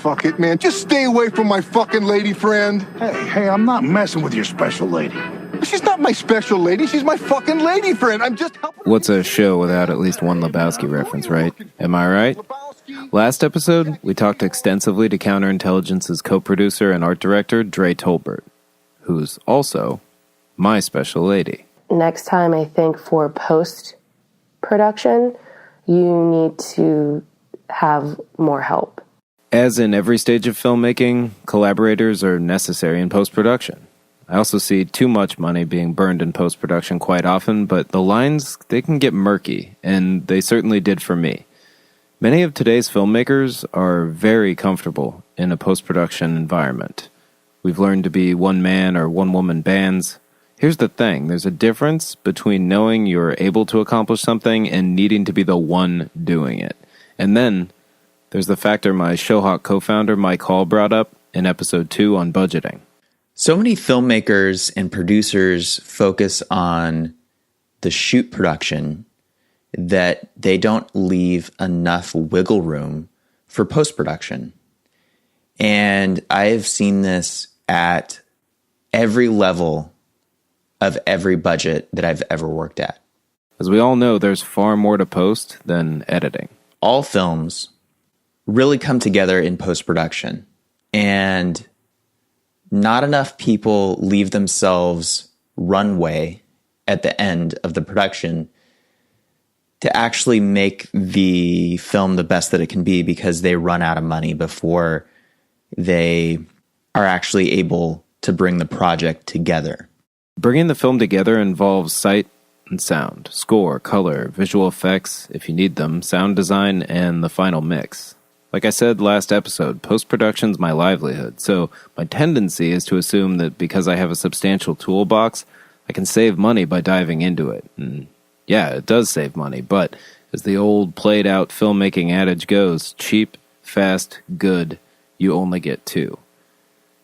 fuck it, man. Just stay away from my fucking lady friend. Hey, I'm not messing with your special lady. She's not my special lady. She's my fucking lady friend. I'm just helping. What's a show without at least one Lebowski reference, right? Am I right? Last episode, we talked extensively to Counterintelligence's co-producer and art director, Dre Tolbert, who's also my special lady. Next time, I think for post-production, you need to have more help. As in every stage of filmmaking, collaborators are necessary in post-production. I also see too much money being burned in post-production quite often, but the lines, they can get murky, and they certainly did for me. Many of today's filmmakers are very comfortable in a post-production environment. We've learned to be one-man or one-woman bands. Here's the thing, there's a difference between knowing you're able to accomplish something and needing to be the one doing it. And then, there's the factor my Showhawk co-founder Mike Hall brought up in episode 2 on budgeting. So many filmmakers and producers focus on the shoot production that they don't leave enough wiggle room for post-production. And I have seen this at every level of every budget that I've ever worked at. As we all know, there's far more to post than editing. All films really come together in post-production, and not enough people leave themselves runway at the end of the production to actually make the film the best that it can be, because they run out of money before they are actually able to bring the project together. Bringing the film together involves sight and sound, score, color, visual effects, if you need them, sound design, and the final mix. Like I said last episode, post-production's my livelihood, so my tendency is to assume that because I have a substantial toolbox, I can save money by diving into it. And yeah, it does save money, but as the old played-out filmmaking adage goes, cheap, fast, good, you only get two.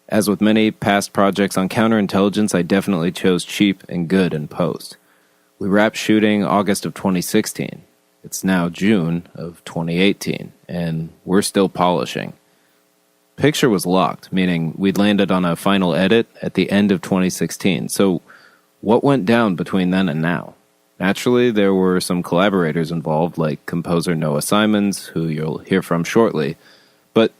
As with many past projects on Counterintelligence, I definitely chose cheap and good in post. We wrapped shooting August of 2016. It's now June of 2018, and we're still polishing. Picture was locked, meaning we'd landed on a final edit at the end of 2016. So what went down between then and now? Naturally, there were some collaborators involved, like composer Noah Simons, who you'll hear from shortly, but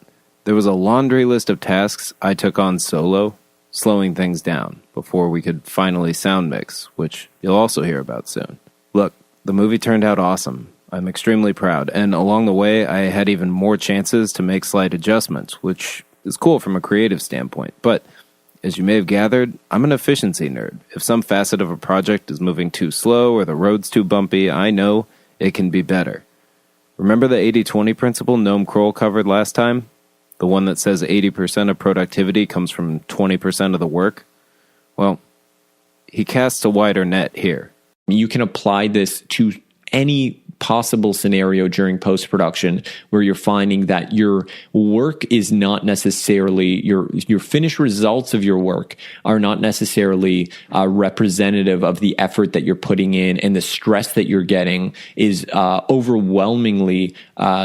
there was a laundry list of tasks I took on solo, slowing things down before we could finally sound mix, which you'll also hear about soon. Look, the movie turned out awesome. I'm extremely proud, and along the way, I had even more chances to make slight adjustments, which is cool from a creative standpoint. But, as you may have gathered, I'm an efficiency nerd. If some facet of a project is moving too slow or the road's too bumpy, I know it can be better. Remember the 80-20 principle Noam Kroll covered last time? The one that says 80% of productivity comes from 20% of the work? Well, he casts a wider net here. You can apply this to any possible scenario during post-production where you're finding that your work is not necessarily, your finished results of your work are not necessarily representative of the effort that you're putting in, and the stress that you're getting is overwhelmingly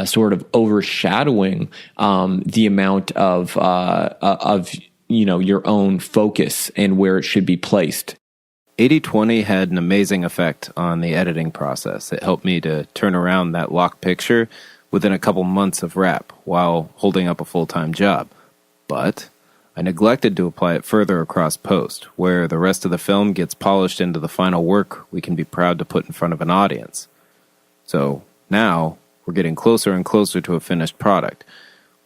sort of overshadowing the amount of your own focus and where it should be placed. 80-20 had an amazing effect on the editing process. It helped me to turn around that locked picture within a couple months of wrap while holding up a full-time job. But I neglected to apply it further across post, where the rest of the film gets polished into the final work we can be proud to put in front of an audience. So now we're getting closer and closer to a finished product.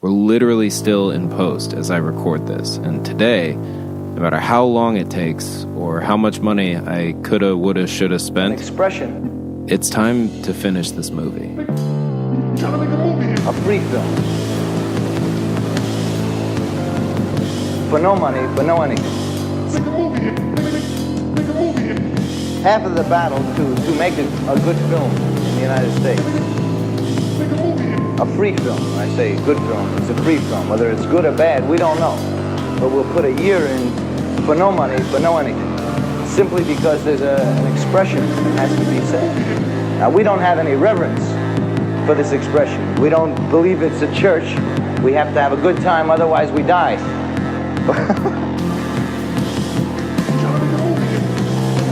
We're literally still in post as I record this, and today, no matter how long it takes or how much money I coulda, woulda, shoulda spent, it's time to finish this movie. A free film. For no money, for no anything. Half of the battle to make it a good film in the United States. A free film, I say good film, it's a free film. Whether it's good or bad, we don't know. But we'll put a year in for no money, for no anything. Simply because there's an expression that has to be said. Now, we don't have any reverence for this expression. We don't believe it's a church. We have to have a good time, otherwise we die.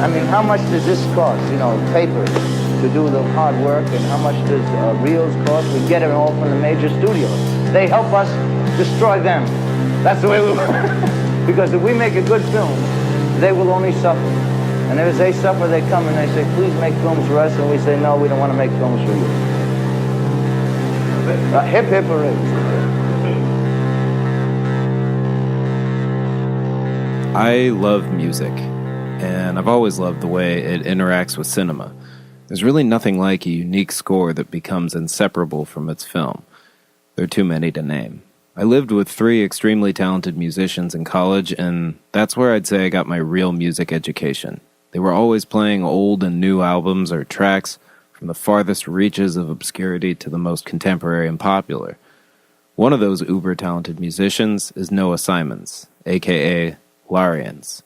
I mean, how much does this cost? You know, paper to do the hard work, and how much does reels cost? We get it all from the major studios. They help us destroy them. That's the way we work. Because if we make a good film, they will only suffer. And as they suffer, they come and they say, please make films for us. And we say, no, we don't want to make films for you. Hip, hip, hooray. I love music, and I've always loved the way it interacts with cinema. There's really nothing like a unique score that becomes inseparable from its film. There are too many to name. I lived with 3 extremely talented musicians in college, and that's where I'd say I got my real music education. They were always playing old and new albums or tracks, from the farthest reaches of obscurity to the most contemporary and popular. One of those uber-talented musicians is Noah Simons, a.k.a. Larians.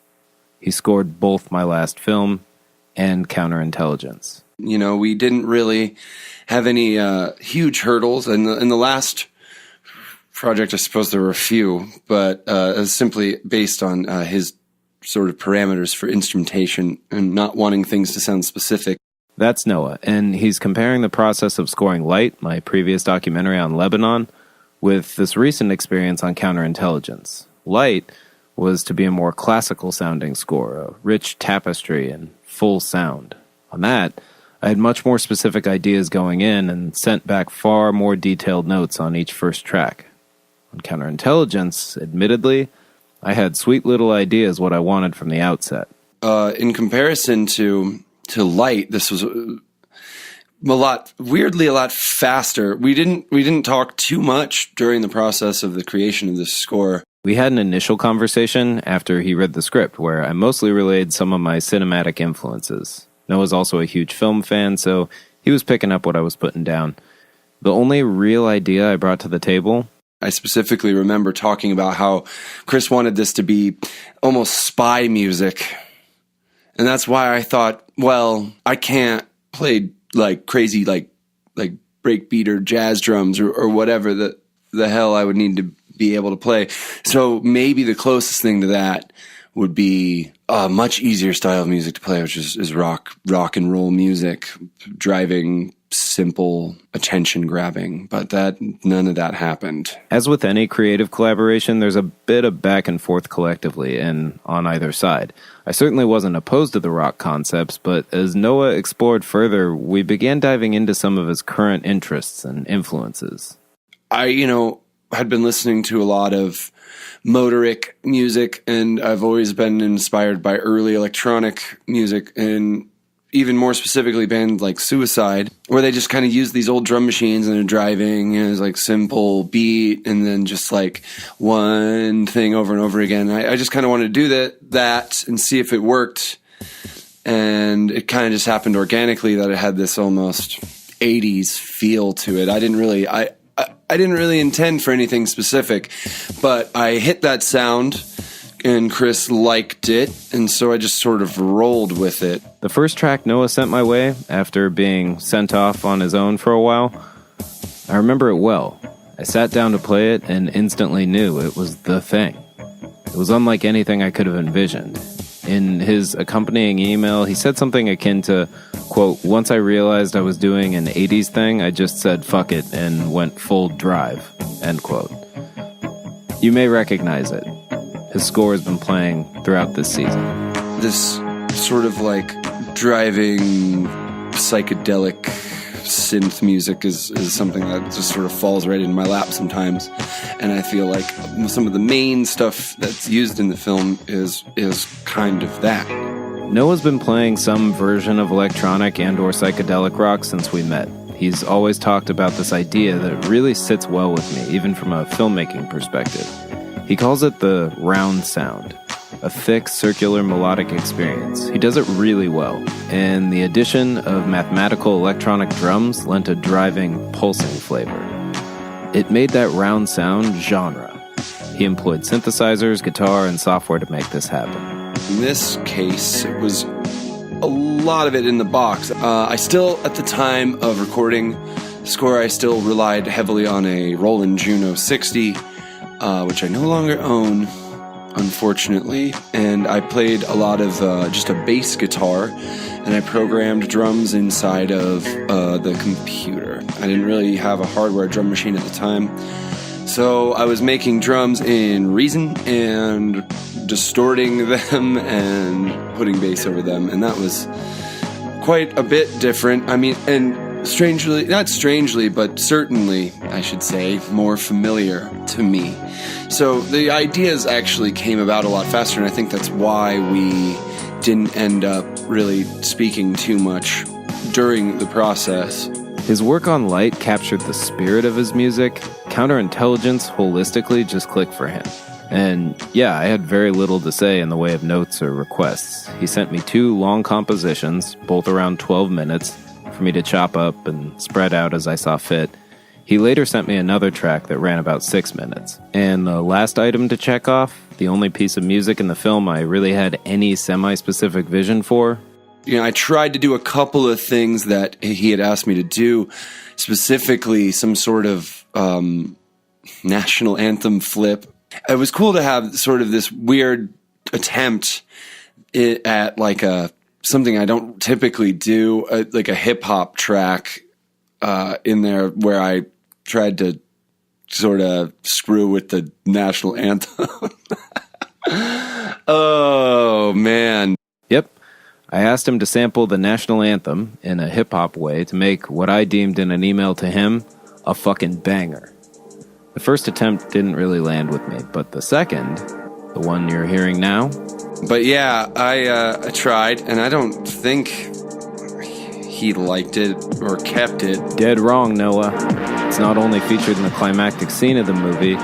He scored both my last film and Counterintelligence. You know, we didn't really have any huge hurdles. In the last project, I suppose there were a few, but it was simply based on his sort of parameters for instrumentation and not wanting things to sound specific. That's Noah, and he's comparing the process of scoring Light, my previous documentary on Lebanon, with this recent experience on Counterintelligence. Light was to be a more classical-sounding score, a rich tapestry and full sound. On that, I had much more specific ideas going in and sent back far more detailed notes on each first track. On Counterintelligence, admittedly, I had sweet little ideas what I wanted from the outset. In comparison to Light, this was a lot faster. We didn't talk too much during the process of the creation of this score. We had an initial conversation after he read the script where I mostly relayed some of my cinematic influences. Noah's also a huge film fan, so he was picking up what I was putting down. The only real idea I brought to the table, I specifically remember talking about how Chris wanted this to be almost spy music. And that's why I thought, well, I can't play like crazy like breakbeat or jazz drums or whatever the hell I would need to be able to play. So maybe the closest thing to that would be a much easier style of music to play, which is rock and roll music, driving, simple, attention grabbing, but none of that happened. As with any creative collaboration, there's a bit of back and forth collectively and on either side. I certainly wasn't opposed to the rock concepts, but as Noah explored further, we began diving into some of his current interests and influences. I had been listening to a lot of motoric music, and I've always been inspired by early electronic music, and even more specifically bands like Suicide, where they just kind of use these old drum machines and they're driving, and it's like simple beat and then just like one thing over and over again. I just kind of wanted to do that and see if it worked. And it kind of just happened organically that it had this almost 80s feel to it. I didn't really intend for anything specific, but I hit that sound and Chris liked it, and so I just sort of rolled with it. The first track Noah sent my way, after being sent off on his own for a while, I remember it well. I sat down to play it and instantly knew it was the thing. It was unlike anything I could have envisioned. In his accompanying email, he said something akin to, quote, "Once I realized I was doing an 80s thing, I just said fuck it and went full drive," end quote. You may recognize it. His score has been playing throughout this season. This sort of like driving psychedelic synth music is something that just sort of falls right in my lap sometimes. And I feel like some of the main stuff that's used in the film is kind of that. Noah's been playing some version of electronic and or psychedelic rock since we met. He's always talked about this idea that really sits well with me, even from a filmmaking perspective. He calls it the round sound, a thick, circular, melodic experience. He does it really well, and the addition of mathematical electronic drums lent a driving, pulsing flavor. It made that round sound genre. He employed synthesizers, guitar, and software to make this happen. In this case, it was a lot of it in the box. I still, at the time of recording score, I still relied heavily on a Roland Juno 60, which I no longer own, unfortunately. And I played a lot of just a bass guitar, and I programmed drums inside of the computer. I didn't really have a hardware drum machine at the time, so I was making drums in Reason and distorting them and putting bass over them, and that was quite a bit different. I mean, and strangely, not strangely, but certainly, I should say, more familiar to me. So the ideas actually came about a lot faster, and I think that's why we didn't end up really speaking too much during the process. His work on light captured the spirit of his music. Counterintelligence holistically just clicked for him. And yeah, I had very little to say in the way of notes or requests. He sent me 2 long compositions, both around 12 minutes, for me to chop up and spread out as I saw fit. He later sent me another track that ran about 6 minutes. And the last item to check off, the only piece of music in the film I really had any semi-specific vision for. You know, I tried to do a couple of things that he had asked me to do, specifically some sort of national anthem flip. It was cool to have sort of this weird attempt at like something I don't typically do, like a hip hop track in there where I tried to sort of screw with the national anthem. Oh, man. Yep. I asked him to sample the national anthem in a hip-hop way to make what I deemed in an email to him a fucking banger. The first attempt didn't really land with me, but the second, the one you're hearing now... But yeah, I tried, and I don't think he liked it or kept it. Dead wrong, Noah. It's not only featured in the climactic scene of the movie,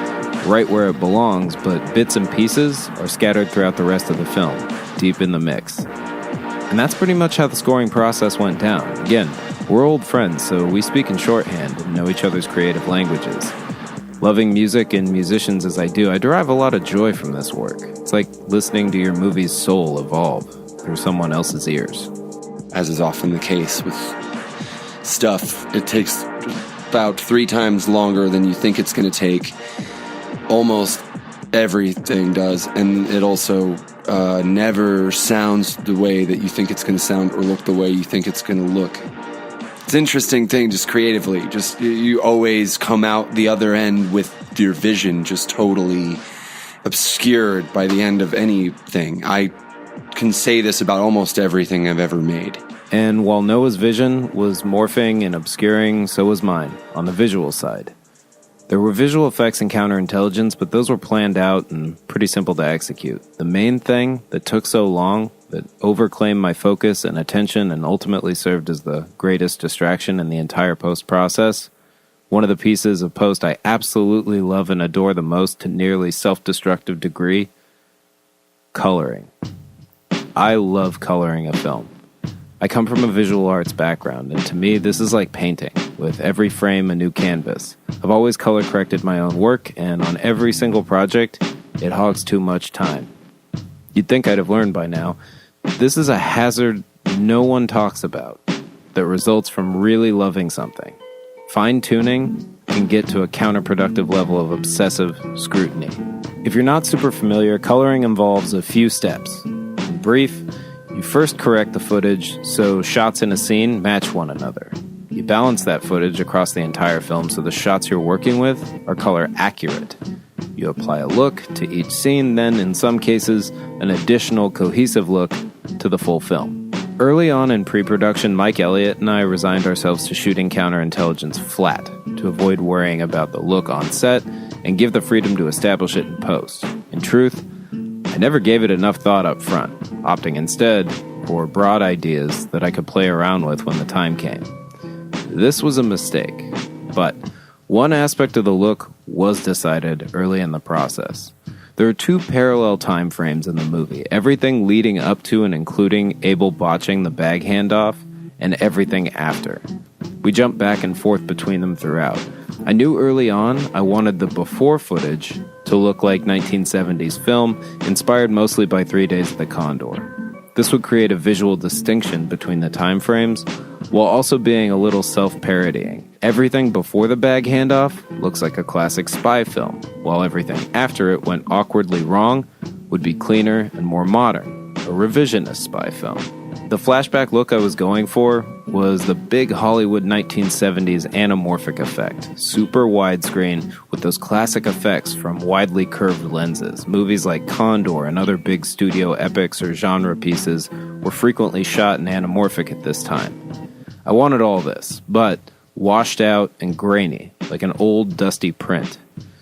right where it belongs, but bits and pieces are scattered throughout the rest of the film, deep in the mix. And that's pretty much how the scoring process went down. Again, we're old friends, so we speak in shorthand and know each other's creative languages. Loving music and musicians as I do, I derive a lot of joy from this work. It's like listening to your movie's soul evolve through someone else's ears. As is often the case with stuff, it takes about 3 times longer than you think it's going to take. Almost everything does, and it also never sounds the way that you think it's going to sound or look the way you think it's going to look. It's an interesting thing, just creatively. Just you always come out the other end with your vision just totally obscured by the end of anything. I can say this about almost everything I've ever made. And while Noah's vision was morphing and obscuring, so was mine, on the visual side. There were visual effects in Counterintelligence, but those were planned out and pretty simple to execute. The main thing that took so long, that overclaimed my focus and attention and ultimately served as the greatest distraction in the entire post process, one of the pieces of post I absolutely love and adore the most to nearly self-destructive degree, coloring. I love coloring a film. I come from a visual arts background, and to me, this is like painting, with every frame a new canvas. I've always color corrected my own work, and on every single project, it hogs too much time. You'd think I'd have learned by now. This is a hazard no one talks about that results from really loving something. Fine-tuning can get to a counterproductive level of obsessive scrutiny. If you're not super familiar, coloring involves a few steps. In brief, you first correct the footage so shots in a scene match one another. You balance that footage across the entire film so the shots you're working with are color accurate. You apply a look to each scene, then in some cases, an additional cohesive look to the full film. Early on in pre-production, Mike Elliott and I resigned ourselves to shooting Counterintelligence flat to avoid worrying about the look on set and give the freedom to establish it in post. In truth, I never gave it enough thought up front, opting instead for broad ideas that I could play around with when the time came. This was a mistake, but one aspect of the look was decided early in the process. There are 2 parallel time frames in the movie, everything leading up to and including Abel botching the bag handoff, and everything after. We jumped back and forth between them throughout. I knew early on I wanted the before footage to look like 1970s film, inspired mostly by 3 Days of the Condor. This would create a visual distinction between the time frames, while also being a little self-parodying. Everything before the bag handoff looks like a classic spy film, while everything after it went awkwardly wrong would be cleaner and more modern, a revisionist spy film. The flashback look I was going for was the big Hollywood 1970s anamorphic effect, super widescreen with those classic effects from widely curved lenses. Movies like Condor and other big studio epics or genre pieces were frequently shot in anamorphic at this time. I wanted all this, but washed out and grainy, like an old dusty print.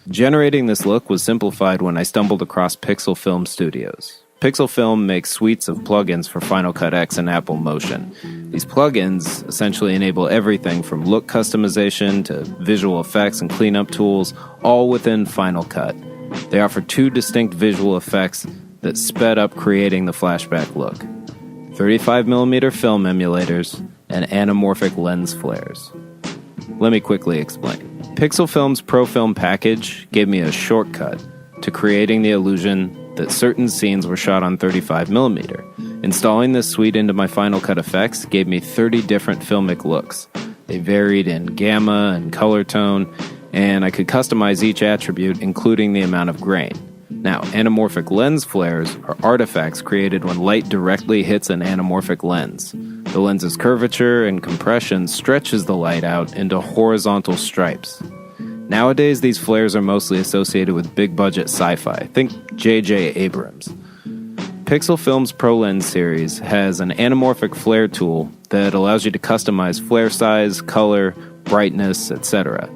Generating this look was simplified when I stumbled across Pixel Film Studios. Pixel Film makes suites of plugins for Final Cut X and Apple Motion. These plugins essentially enable everything from look customization to visual effects and cleanup tools, all within Final Cut. They offer two distinct visual effects that sped up creating the flashback look: 35mm film emulators and anamorphic lens flares. Let me quickly explain. Pixel Film's ProFilm package gave me a shortcut to creating the illusion that certain scenes were shot on 35mm. Installing this suite into my Final Cut effects gave me 30 different filmic looks. They varied in gamma and color tone, and I could customize each attribute, including the amount of grain. Now, anamorphic lens flares are artifacts created when light directly hits an anamorphic lens. The lens's curvature and compression stretches the light out into horizontal stripes. Nowadays, these flares are mostly associated with big-budget sci-fi. Think J.J. Abrams. Pixel Film's ProLens series has an anamorphic flare tool that allows you to customize flare size, color, brightness, etc.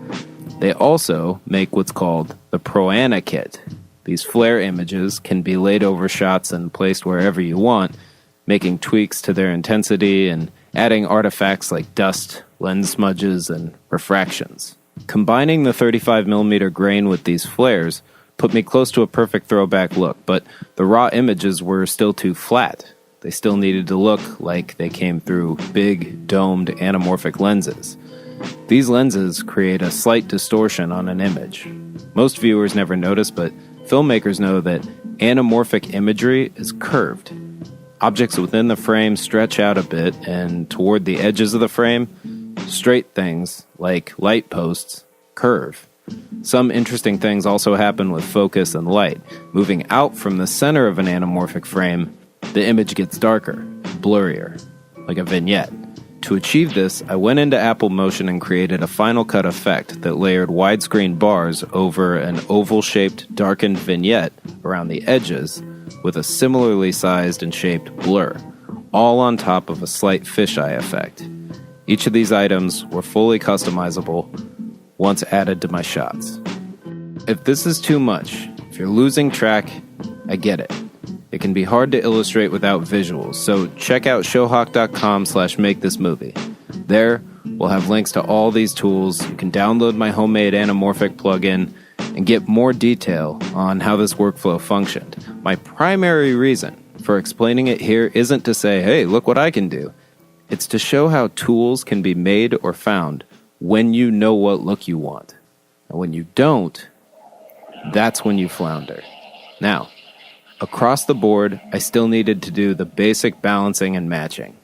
They also make what's called the ProAna kit. These flare images can be laid over shots and placed wherever you want, making tweaks to their intensity and adding artifacts like dust, lens smudges, and refractions. Combining the 35mm grain with these flares put me close to a perfect throwback look, but the raw images were still too flat. They still needed to look like they came through big, domed, anamorphic lenses. These lenses create a slight distortion on an image. Most viewers never notice, but filmmakers know that anamorphic imagery is curved. Objects within the frame stretch out a bit, and toward the edges of the frame, straight things, like light posts, curve. Some interesting things also happen with focus and light. Moving out from the center of an anamorphic frame, the image gets darker, blurrier, like a vignette. To achieve this, I went into Apple Motion and created a Final Cut effect that layered widescreen bars over an oval-shaped darkened vignette around the edges with a similarly sized and shaped blur, all on top of a slight fisheye effect. Each of these items were fully customizable once added to my shots. If this is too much, if you're losing track, I get it. It can be hard to illustrate without visuals, so check out showhawk.com/makethismovie. There, we'll have links to all these tools. You can download my homemade anamorphic plugin and get more detail on how this workflow functioned. My primary reason for explaining it here isn't to say, hey, look what I can do. It's to show how tools can be made or found when you know what look you want. And when you don't, that's when you flounder. Now, across the board, I still needed to do the basic balancing and matching.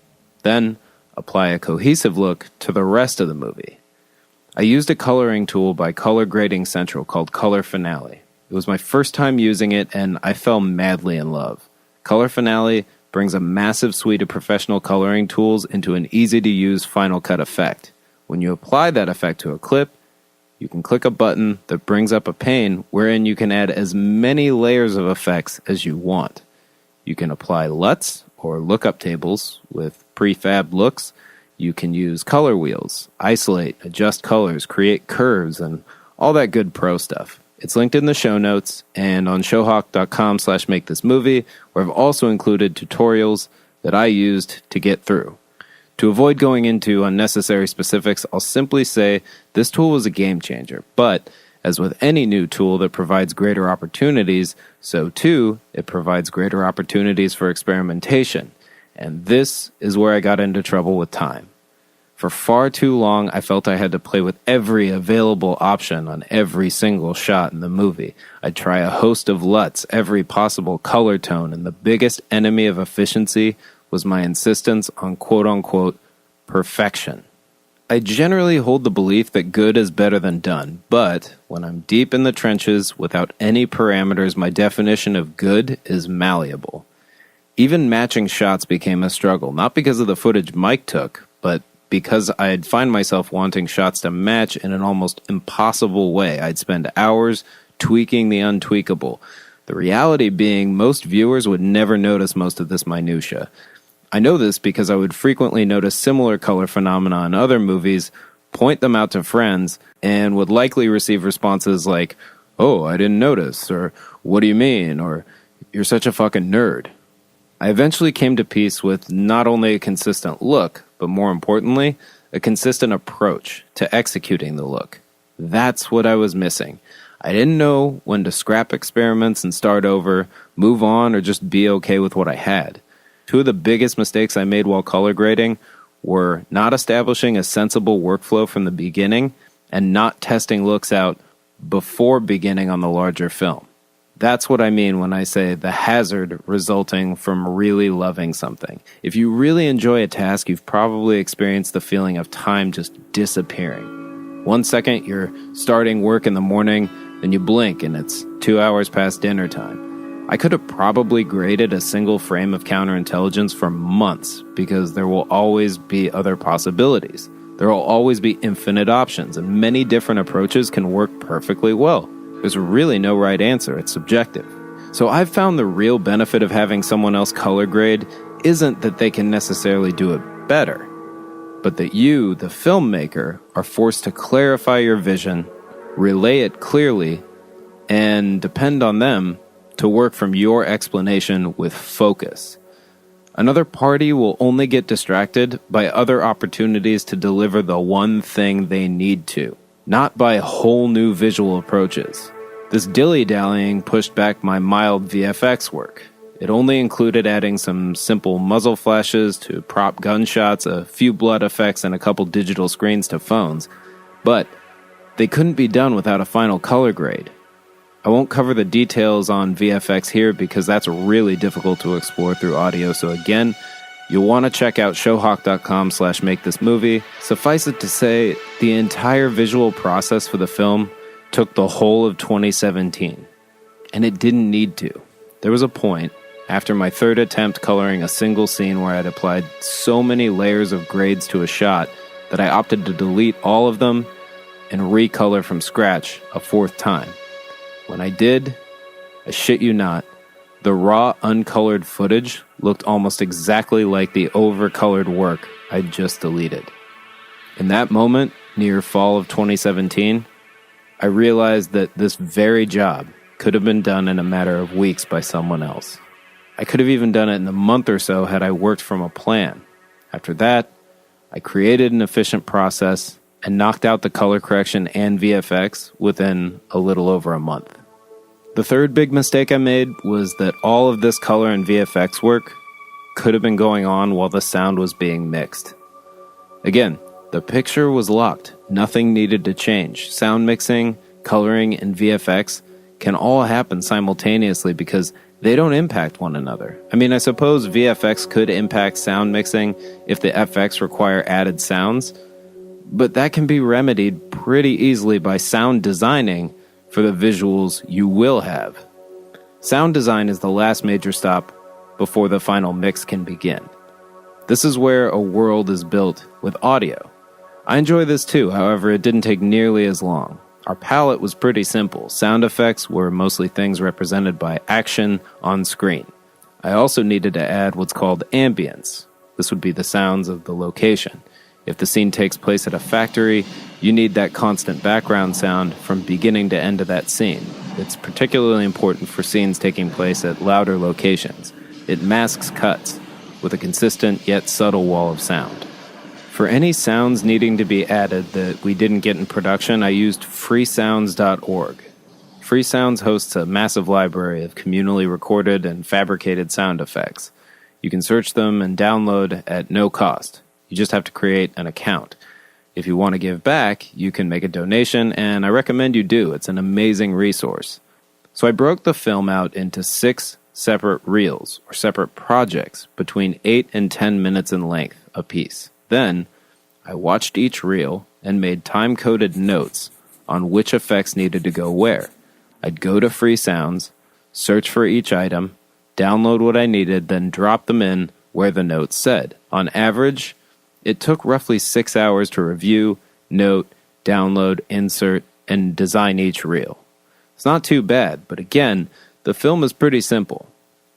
Then, apply a cohesive look to the rest of the movie. I used a coloring tool by Color Grading Central called Color Finale. It was my first time using it, and I fell madly in love. Color Finale brings a massive suite of professional coloring tools into an easy-to-use Final Cut effect. When you apply that effect to a clip, you can click a button that brings up a pane wherein you can add as many layers of effects as you want. You can apply LUTs, or lookup tables, with prefab looks. You can use color wheels, isolate, adjust colors, create curves, and all that good pro stuff. It's linked in the show notes and on showhawk.com/makethismovie, where I've also included tutorials that I used to get through. To avoid going into unnecessary specifics, I'll simply say this tool was a game changer, but as with any new tool that provides greater opportunities, so too it provides greater opportunities for experimentation, and this is where I got into trouble with time. For far too long, I felt I had to play with every available option on every single shot in the movie. I'd try a host of LUTs, every possible color tone, and the biggest enemy of efficiency was my insistence on quote-unquote perfection. I generally hold the belief that good is better than done, but when I'm deep in the trenches without any parameters, my definition of good is malleable. Even matching shots became a struggle, not because of the footage Mike took, but because I'd find myself wanting shots to match in an almost impossible way. I'd spend hours tweaking the untweakable. The reality being, most viewers would never notice most of this minutia. I know this because I would frequently notice similar color phenomena in other movies, point them out to friends, and would likely receive responses like, "Oh, I didn't notice," or "What do you mean?" or "You're such a fucking nerd." I eventually came to peace with not only a consistent look, but more importantly, a consistent approach to executing the look. That's what I was missing. I didn't know when to scrap experiments and start over, move on, or just be okay with what I had. Two of the biggest mistakes I made while color grading were not establishing a sensible workflow from the beginning and not testing looks out before beginning on the larger film. That's what I mean when I say the hazard resulting from really loving something. If you really enjoy a task, you've probably experienced the feeling of time just disappearing. 1 second you're starting work in the morning, then you blink and it's 2 hours past dinner time. I could have probably graded a single frame of Counterintelligence for months because there will always be other possibilities. There will always be infinite options, and many different approaches can work perfectly well. There's really no right answer, it's subjective. So I've found the real benefit of having someone else color grade isn't that they can necessarily do it better, but that you, the filmmaker, are forced to clarify your vision, relay it clearly, and depend on them to work from your explanation with focus. Another party will only get distracted by other opportunities to deliver the one thing they need to, not by whole new visual approaches. This dilly-dallying pushed back my mild VFX work. It only included adding some simple muzzle flashes to prop gunshots, a few blood effects, and a couple digital screens to phones. But they couldn't be done without a final color grade. I won't cover the details on VFX here because that's really difficult to explore through audio, so again, you'll want to check out showhawk.com/makethismovie. Suffice it to say, the entire visual process for the film took the whole of 2017, and it didn't need to. There was a point, after my third attempt coloring a single scene where I'd applied so many layers of grades to a shot that I opted to delete all of them and recolor from scratch a fourth time. When I did, I shit you not, the raw, uncolored footage looked almost exactly like the overcolored work I'd just deleted. In that moment, near fall of 2017, I realized that this very job could have been done in a matter of weeks by someone else. I could have even done it in a month or so had I worked from a plan. After that, I created an efficient process and knocked out the color correction and VFX within a little over a month. The third big mistake I made was that all of this color and VFX work could have been going on while the sound was being mixed. Again, the picture was locked. Nothing needed to change. Sound mixing, coloring, and VFX can all happen simultaneously because they don't impact one another. I mean, I suppose VFX could impact sound mixing if the FX require added sounds, but that can be remedied pretty easily by sound designing for the visuals you will have. Sound design is the last major stop before the final mix can begin. This is where a world is built with audio. I enjoy this too, however, it didn't take nearly as long. Our palette was pretty simple. Sound effects were mostly things represented by action on screen. I also needed to add what's called ambience. This would be the sounds of the location. If the scene takes place at a factory, you need that constant background sound from beginning to end of that scene. It's particularly important for scenes taking place at louder locations. It masks cuts with a consistent yet subtle wall of sound. For any sounds needing to be added that we didn't get in production, I used freesounds.org. Freesounds hosts a massive library of communally recorded and fabricated sound effects. You can search them and download at no cost. You just have to create an account. If you want to give back, you can make a donation, and I recommend you do. It's an amazing resource. So I broke the film out into 6 separate reels, or separate projects, between 8 and 10 minutes in length apiece. Then, I watched each reel and made time-coded notes on which effects needed to go where. I'd go to Free Sounds, search for each item, download what I needed, then drop them in where the notes said. On average, it took roughly 6 hours to review, note, download, insert, and design each reel. It's not too bad, but again, the film is pretty simple.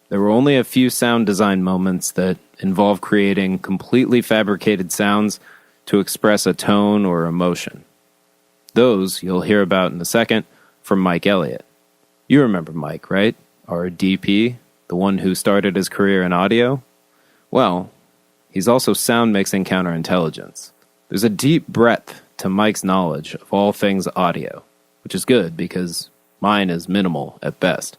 There were only a few sound design moments that involve creating completely fabricated sounds to express a tone or emotion. Those you'll hear about in a second from Mike Elliott. You remember Mike, right? Our DP, the one who started his career in audio? Well, he's also sound mixing Counterintelligence. There's a deep breadth to Mike's knowledge of all things audio, which is good because mine is minimal at best.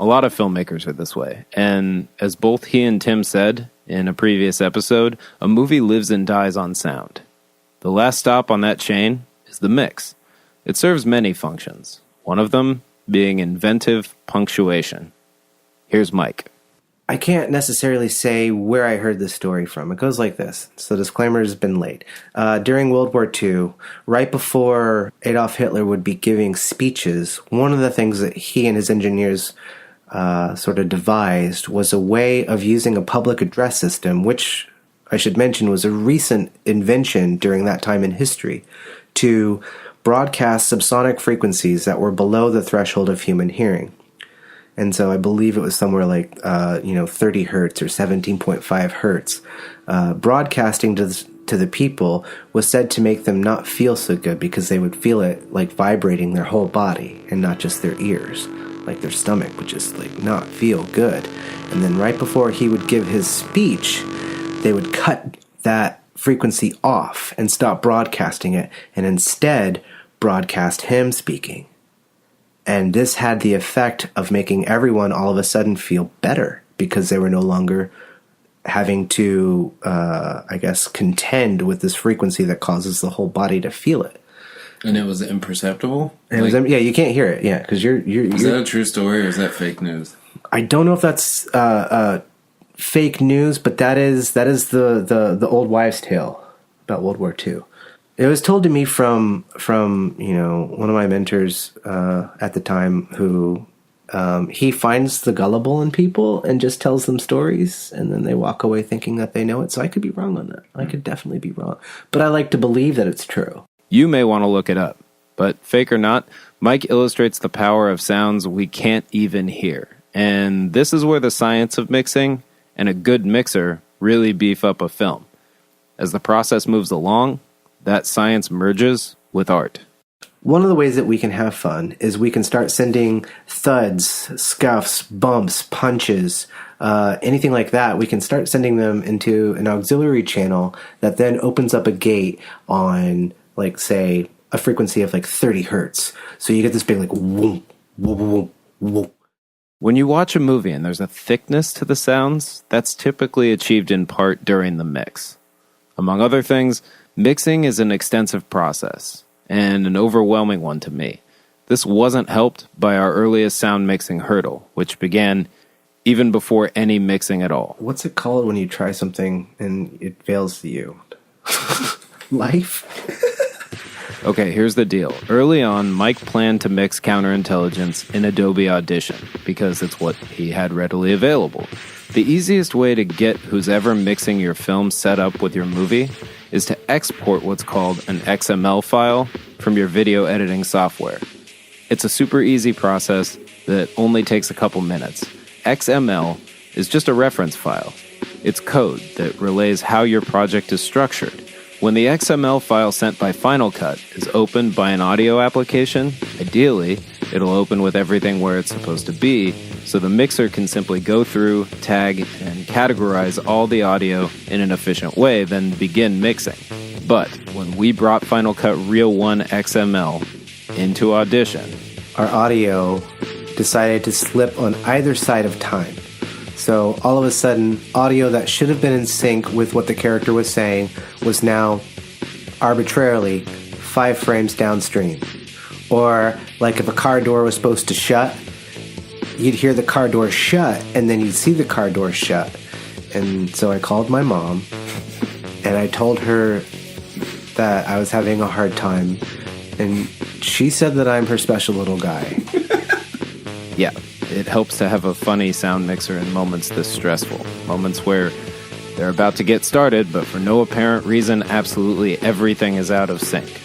A lot of filmmakers are this way, and as both he and Tim said in a previous episode, a movie lives and dies on sound. The last stop on that chain is the mix. It serves many functions, one of them being inventive punctuation. Here's Mike. I can't necessarily say where I heard this story from. It goes like this. So disclaimer has been laid. During World War II, right before Adolf Hitler would be giving speeches, one of the things that he and his engineers sort of devised was a way of using a public address system, which I should mention was a recent invention during that time in history, to broadcast subsonic frequencies that were below the threshold of human hearing. And so I believe it was somewhere like, 30 hertz or 17.5 hertz. Broadcasting to the people was said to make them not feel so good because they would feel it like vibrating their whole body and not just their ears, like their stomach would just like not feel good. And then right before he would give his speech, they would cut that frequency off and stop broadcasting it and instead broadcast him speaking. And this had the effect of making everyone all of a sudden feel better because they were no longer having to, contend with this frequency that causes the whole body to feel it. And it was imperceptible? You can't hear it, yeah, because you're... Is that a true story or is that fake news? I don't know if that's fake news, but that is the old wives' tale about World War II. It was told to me from one of my mentors at the time who he finds the gullible in people and just tells them stories, and then they walk away thinking that they know it. So I could be wrong on that. I could definitely be wrong. But I like to believe that it's true. You may want to look it up, but fake or not, Mike illustrates the power of sounds we can't even hear. And this is where the science of mixing and a good mixer really beef up a film. As the process moves along, that science merges with art. One of the ways that we can have fun is we can start sending thuds, scuffs, bumps, punches, anything like that. We can start sending them into an auxiliary channel that then opens up a gate on, like, say, a frequency of like 30 hertz. So you get this big like whoom, whoom, whoom, whoom. When you watch a movie and there's a thickness to the sounds, that's typically achieved in part during the mix. Among other things, mixing is an extensive process, and an overwhelming one to me. This wasn't helped by our earliest sound mixing hurdle, which began even before any mixing at all. What's it called when you try something and it fails to you? Life? Okay, here's the deal. Early on, Mike planned to mix Counterintelligence in Adobe Audition, because it's what he had readily available. The easiest way to get who's ever mixing your film set up with your movie is to export what's called an XML file from your video editing software. It's a super easy process that only takes a couple minutes. XML is just a reference file. It's code that relays how your project is structured. When the XML file sent by Final Cut is opened by an audio application, ideally, it'll open with everything where it's supposed to be, so the mixer can simply go through, tag, and categorize all the audio in an efficient way, then begin mixing. But when we brought Final Cut Reel 1 XML into Audition, our audio decided to slip on either side of time. So all of a sudden, audio that should have been in sync with what the character was saying was now arbitrarily 5 frames downstream. Or like if a car door was supposed to shut, you'd hear the car door shut and then you'd see the car door shut. And so I called my mom and I told her that I was having a hard time, and she said that I'm her special little guy. Yeah, it helps to have a funny sound mixer in moments this stressful. Moments where they're about to get started, but for no apparent reason, absolutely everything is out of sync.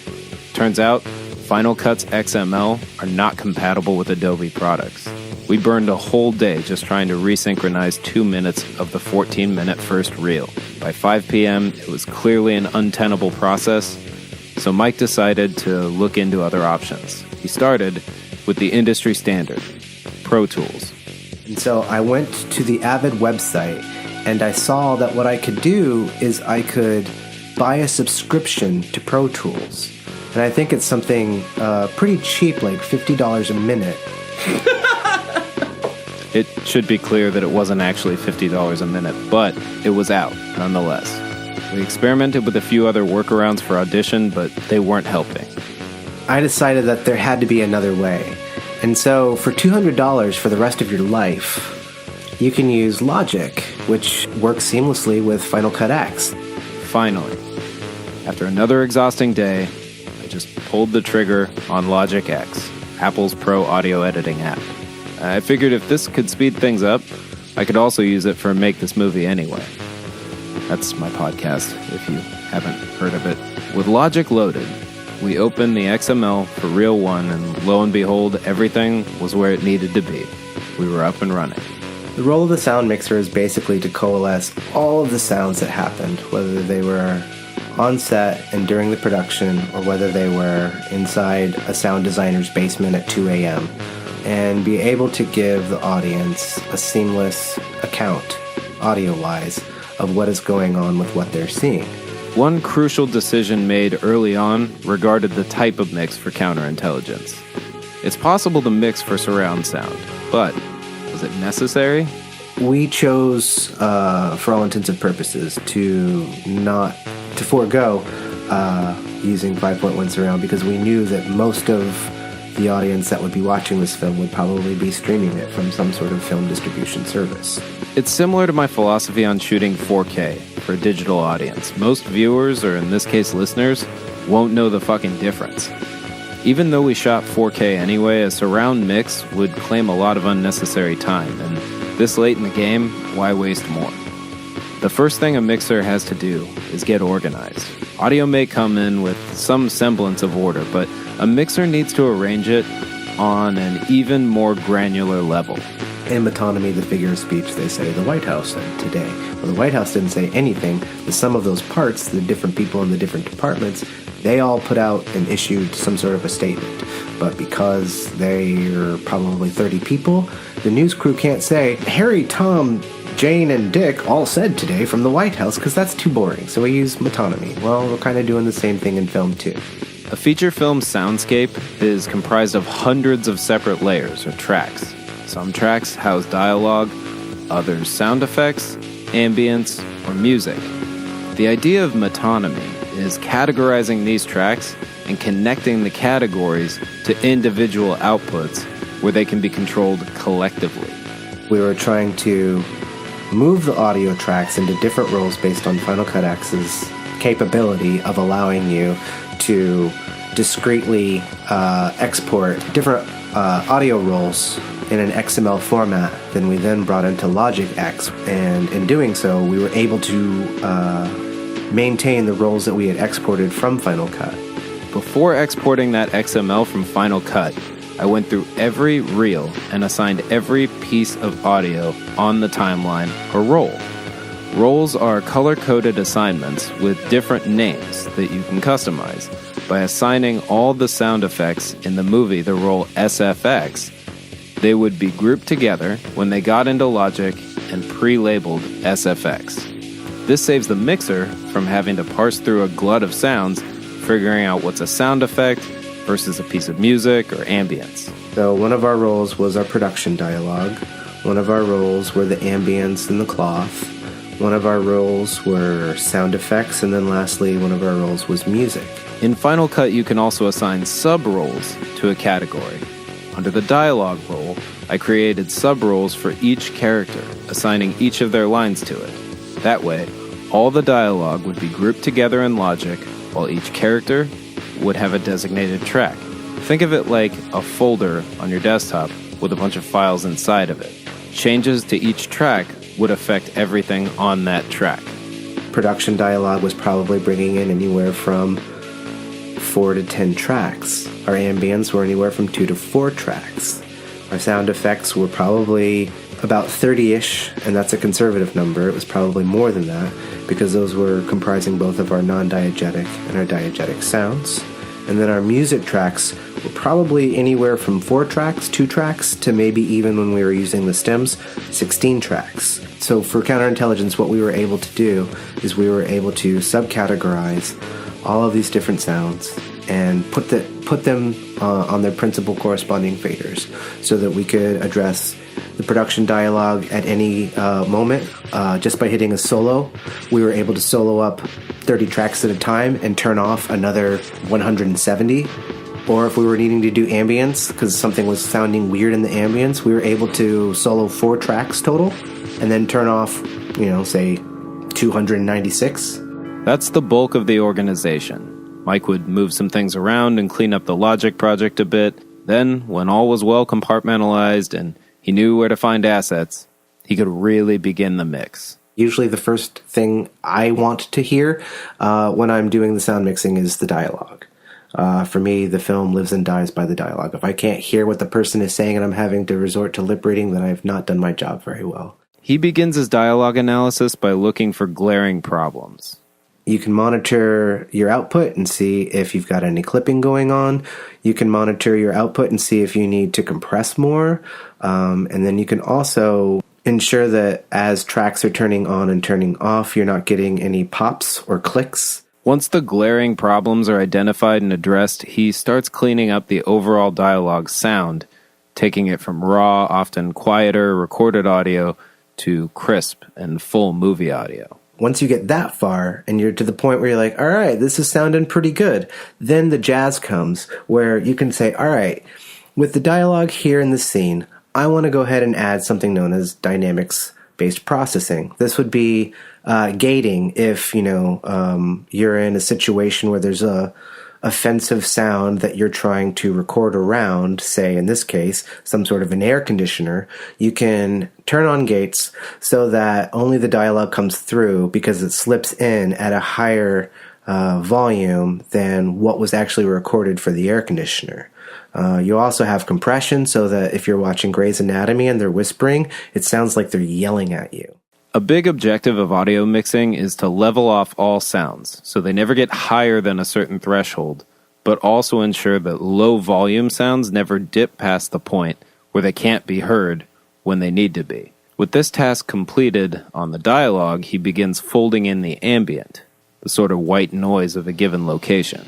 Turns out, Final Cut's XML are not compatible with Adobe products. We burned a whole day just trying to resynchronize 2 minutes of the 14-minute first reel. By 5 p.m., it was clearly an untenable process, so Mike decided to look into other options. He started with the industry standard, Pro Tools. And so I went to the Avid website, and I saw that what I could do is I could buy a subscription to Pro Tools. And I think it's something pretty cheap, like $50 a minute. It should be clear that it wasn't actually $50 a minute, but it was out, nonetheless. We experimented with a few other workarounds for Audition, but they weren't helping. I decided that there had to be another way. And so for $200 for the rest of your life, you can use Logic, which works seamlessly with Final Cut X. Finally, after another exhausting day, I just pulled the trigger on Logic X, Apple's pro audio editing app. I figured if this could speed things up, I could also use it for Make This Movie Anyway. That's my podcast, if you haven't heard of it. With Logic loaded, we opened the XML for Reel 1, and lo and behold, everything was where it needed to be. We were up and running. The role of the sound mixer is basically to coalesce all of the sounds that happened, whether they were on set and during the production, or whether they were inside a sound designer's basement at 2 a.m., and be able to give the audience a seamless account, audio-wise, of what is going on with what they're seeing. One crucial decision made early on regarded the type of mix for Counterintelligence. It's possible to mix for surround sound, but was it necessary? We chose, for all intents and purposes, to forego using 5.1 surround, because we knew that most of the audience that would be watching this film would probably be streaming it from some sort of film distribution service. It's similar to my philosophy on shooting 4K for a digital audience. Most viewers, or in this case listeners, won't know the fucking difference. Even though we shot 4K anyway, a surround mix would claim a lot of unnecessary time, and this late in the game, why waste more? The first thing a mixer has to do is get organized. Audio may come in with some semblance of order, but a mixer needs to arrange it on an even more granular level. In metonymy, the figure of speech, they say the White House said today. Well, the White House didn't say anything. The sum of those parts, the different people in the different departments, they all put out and issued some sort of a statement. But because they're probably 30 people, the news crew can't say, Harry, Tom, Jane, and Dick all said today from the White House, because that's too boring. So we use metonymy. Well, we're kind of doing the same thing in film, too. A feature film soundscape is comprised of hundreds of separate layers or tracks. Some tracks house dialogue, others sound effects, ambience, or music. The idea of metonymy is categorizing these tracks and connecting the categories to individual outputs where they can be controlled collectively. We were trying to move the audio tracks into different roles based on Final Cut X's capability of allowing you to discreetly export different audio roles in an XML format. Then we then brought into Logic X, and in doing so, we were able to maintain the roles that we had exported from Final Cut. Before exporting that XML from Final Cut, I went through every reel and assigned every piece of audio on the timeline a role. Roles are color-coded assignments with different names that you can customize. By assigning all the sound effects in the movie the role SFX, they would be grouped together when they got into Logic and pre-labeled SFX. This saves the mixer from having to parse through a glut of sounds, figuring out what's a sound effect versus a piece of music or ambience. So one of our roles was our production dialogue. One of our roles were the ambience and the cloth. One of our roles were sound effects, and then lastly, one of our roles was music. In Final Cut, you can also assign sub-roles to a category. Under the dialogue role, I created sub-roles for each character, assigning each of their lines to it. That way, all the dialogue would be grouped together in Logic while each character would have a designated track. Think of it like a folder on your desktop with a bunch of files inside of it. Changes to each track would affect everything on that track. Production dialogue was probably bringing in anywhere from 4 to 10 tracks. Our ambients were anywhere from 2 to 4 tracks. Our sound effects were probably about 30-ish, and that's a conservative number. It was probably more than that, because those were comprising both of our non-diegetic and our diegetic sounds. And then our music tracks were probably anywhere from 4 tracks, 2 tracks, to maybe even when we were using the stems, 16 tracks. So for Counterintelligence, what we were able to do is we were able to subcategorize all of these different sounds and put them on their principal corresponding faders so that we could address the production dialogue at any moment. Just by hitting a solo, we were able to solo up 30 tracks at a time and turn off another 170. Or if we were needing to do ambience, because something was sounding weird in the ambience, we were able to solo 4 tracks total and then turn off, say 296. That's the bulk of the organization. Mike would move some things around and clean up the Logic project a bit. Then, when all was well compartmentalized and he knew where to find assets, he could really begin the mix. Usually the first thing I want to hear when I'm doing the sound mixing is the dialogue. For me, the film lives and dies by the dialogue. If I can't hear what the person is saying and I'm having to resort to lip reading, then I've not done my job very well. He begins his dialogue analysis by looking for glaring problems. You can monitor your output and see if you've got any clipping going on. You can monitor your output and see if you need to compress more. And then you can also ensure that as tracks are turning on and turning off, you're not getting any pops or clicks. Once the glaring problems are identified and addressed, he starts cleaning up the overall dialogue sound, taking it from raw, often quieter, recorded audio to crisp and full movie audio. Once you get that far and you're to the point where you're like, all right, this is sounding pretty good, then the jazz comes where you can say, all right, with the dialogue here in the scene, I want to go ahead and add something known as dynamics-based processing. This would be gating if, you're in a situation where there's a offensive sound that you're trying to record around, say in this case, some sort of an air conditioner. You can turn on gates so that only the dialogue comes through because it slips in at a higher volume than what was actually recorded for the air conditioner. You also have compression so that if you're watching Grey's Anatomy and they're whispering, it sounds like they're yelling at you. A big objective of audio mixing is to level off all sounds, so they never get higher than a certain threshold, but also ensure that low volume sounds never dip past the point where they can't be heard when they need to be. With this task completed on the dialogue, he begins folding in the ambient, the sort of white noise of a given location.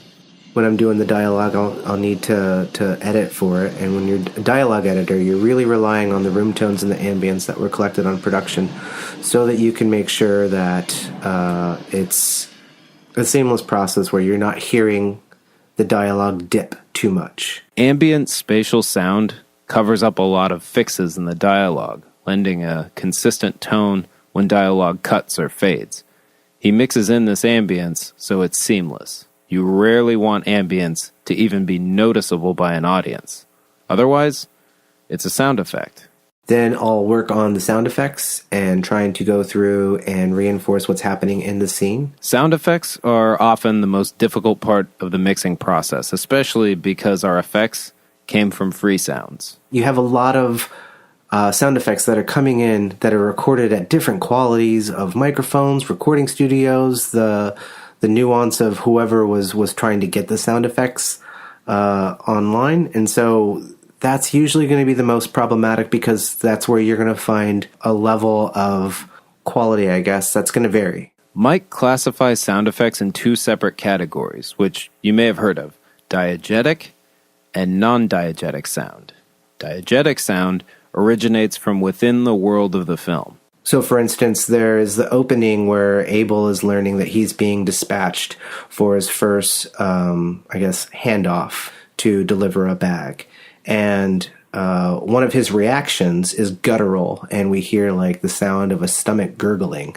When I'm doing the dialogue, I'll need to edit for it. And when you're a dialogue editor, you're really relying on the room tones and the ambience that were collected on production so that you can make sure that it's a seamless process where you're not hearing the dialogue dip too much. Ambient spatial sound covers up a lot of fixes in the dialogue, lending a consistent tone when dialogue cuts or fades. He mixes in this ambience so it's seamless. You rarely want ambience to even be noticeable by an audience. Otherwise, it's a sound effect. Then I'll work on the sound effects and trying to go through and reinforce what's happening in the scene. Sound effects are often the most difficult part of the mixing process, especially because our effects came from free sounds. You have a lot of sound effects that are coming in that are recorded at different qualities of microphones, recording studios, the nuance of whoever was trying to get the sound effects online. And so that's usually going to be the most problematic because that's where you're going to find a level of quality, I guess, that's going to vary. Mike classifies sound effects in 2 separate categories, which you may have heard of: diegetic and non-diegetic sound. Diegetic sound originates from within the world of the film. So, for instance, there is the opening where Abel is learning that he's being dispatched for his first, handoff to deliver a bag. And one of his reactions is guttural, and we hear like the sound of a stomach gurgling.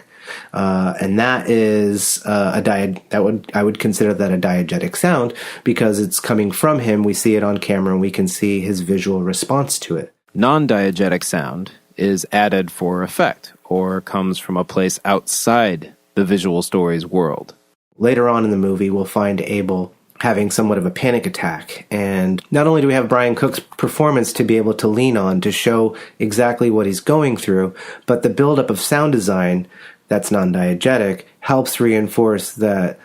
And that is I would consider that a diegetic sound because it's coming from him. We see it on camera and we can see his visual response to it. Non-diegetic sound is added for effect or comes from a place outside the visual story's world. Later on in the movie, we'll find Abel having somewhat of a panic attack. And not only do we have Brian Cook's performance to be able to lean on to show exactly what he's going through, but the buildup of sound design that's non-diegetic helps reinforce that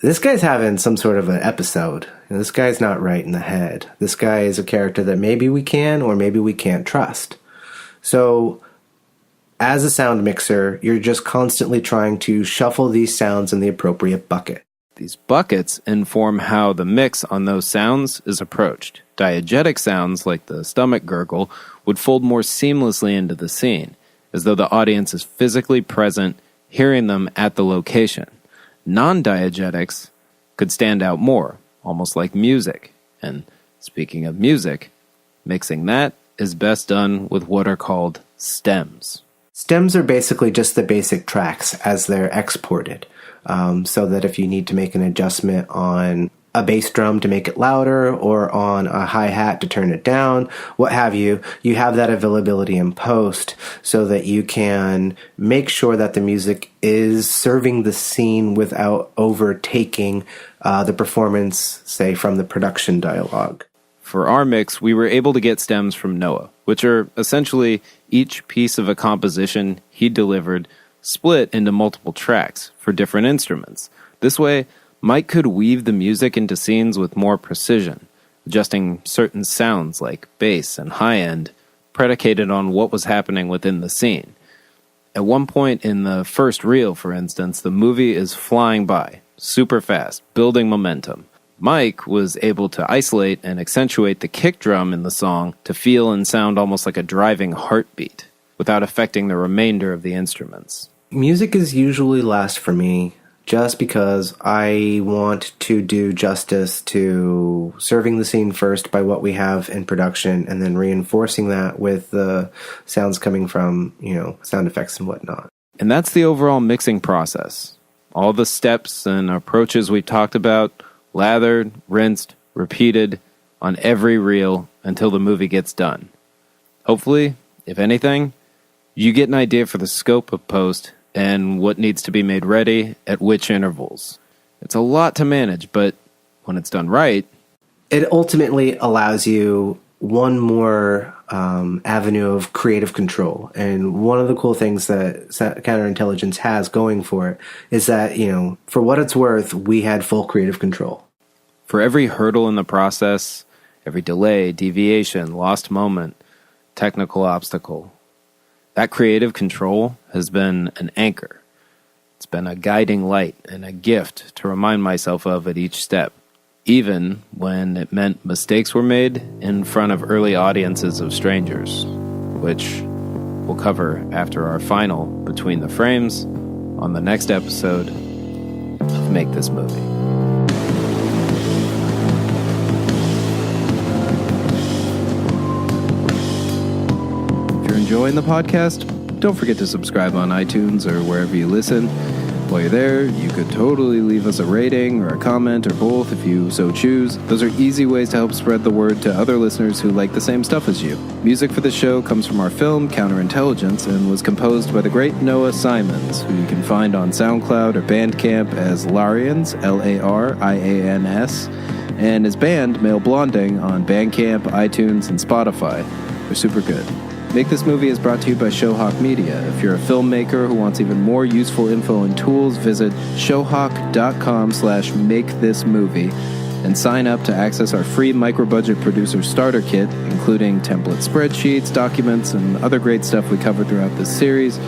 this guy's having some sort of an episode. This guy's not right in the head. This guy is a character that maybe we can or maybe we can't trust. So as a sound mixer, you're just constantly trying to shuffle these sounds in the appropriate bucket. These buckets inform how the mix on those sounds is approached. Diegetic sounds, like the stomach gurgle, would fold more seamlessly into the scene, as though the audience is physically present, hearing them at the location. Non-diegetics could stand out more, almost like music. And speaking of music, mixing that is best done with what are called stems. Stems are basically just the basic tracks as they're exported. So that if you need to make an adjustment on a bass drum to make it louder or on a hi-hat to turn it down, what have you, you have that availability in post so that you can make sure that the music is serving the scene without overtaking the performance, say, from the production dialogue. For our mix, we were able to get stems from Noah, which are essentially each piece of a composition he delivered split into multiple tracks for different instruments. This way, Mike could weave the music into scenes with more precision, adjusting certain sounds like bass and high end, predicated on what was happening within the scene. At one point in the first reel, for instance, the movie is flying by, super fast, building momentum. Mike was able to isolate and accentuate the kick drum in the song to feel and sound almost like a driving heartbeat, without affecting the remainder of the instruments. Music is usually last for me just because I want to do justice to serving the scene first by what we have in production and then reinforcing that with the sounds coming from, sound effects and whatnot. And that's the overall mixing process. All the steps and approaches we talked about, lathered, rinsed, repeated on every reel until the movie gets done. Hopefully, if anything, you get an idea for the scope of post and what needs to be made ready at which intervals. It's a lot to manage, but when it's done right, it ultimately allows you one more avenue of creative control. And one of the cool things that Counterintelligence has going for it is that, for what it's worth, we had full creative control. For every hurdle in the process, every delay, deviation, lost moment, technical obstacle, that creative control has been an anchor. It's been a guiding light and a gift to remind myself of at each step, even when it meant mistakes were made in front of early audiences of strangers, which we'll cover after our final Between the Frames on the next episode of Make This Movie. Enjoying the podcast? Don't forget to subscribe on iTunes or wherever you listen. While you're there, you could totally leave us a rating or a comment or both if you so choose. Those are easy ways to help spread the word to other listeners who like the same stuff as you. Music for the show comes from our film, Counterintelligence, and was composed by the great Noah Simons, who you can find on SoundCloud or Bandcamp as Larians, Larians, and his band, Male Blonding, on Bandcamp, iTunes, and Spotify. They're super good. Make This Movie is brought to you by Showhawk Media. If you're a filmmaker who wants even more useful info and tools, visit showhawk.com/makethismovie and sign up to access our free micro-budget producer starter kit, including template spreadsheets, documents, and other great stuff we covered throughout this series,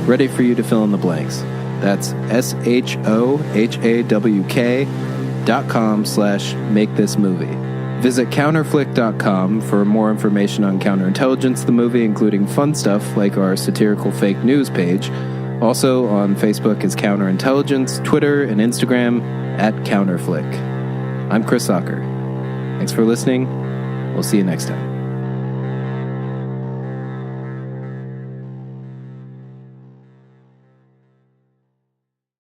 ready for you to fill in the blanks. That's showhawk.com/makethismovie. Visit counterflick.com for more information on Counterintelligence, the movie, including fun stuff like our satirical fake news page. Also on Facebook is Counterintelligence, Twitter and Instagram @Counterflick. I'm Chris Socker. Thanks for listening. We'll see you next time.